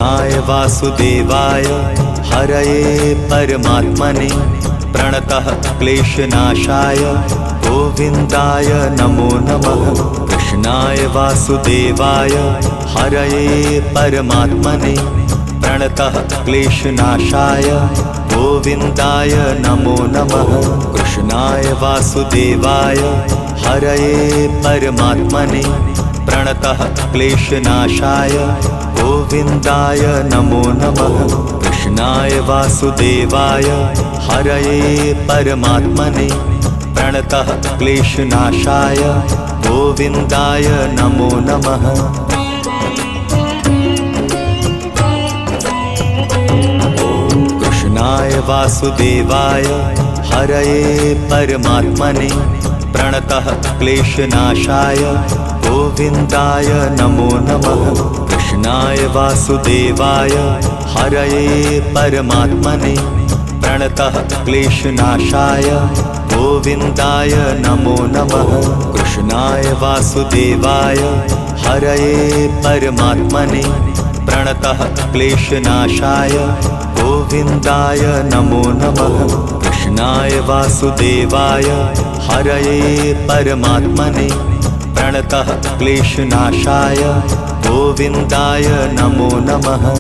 वासुदेवाय हरये परमात्मने प्रणतः क्लेशनाशाय गोविन्दाय नमो नमः। कृष्णाय वासुदेवाय हरये परमात्मने प्रणतः क्लेशनाशाय गोविन्दाय नमो नमः। कृष्णाय वासुदेवाय हरये परमात्मने प्रणतः क्लेशनाशाय गोविन्दाय नमो नमः। कृष्णाय वासुदेवाय हरये परमात्मने प्रणतः क्लेशनाशाय गोविन्दाय नमो नमः। कृष्णाय वासुदेवाय हरये परमात्मने प्रणतः क्लेशनाशाय गोविन्दाय नमो नमः। कृष्णाय वासुदेवाय हरये परमात्मने प्रणतः क्लेशनाशाय गोविन्दाय नमो नमः। कृष्णाय वासुदेवाय हरये परमात्मने प्रणतः क्लेशनाशाय गोविन्दाय नमो नमः। कृष्णाय वासुदेवाय हरये परमात्मने प्रणतः क्लेशनाशाय गोविन्दाय नमो नमः।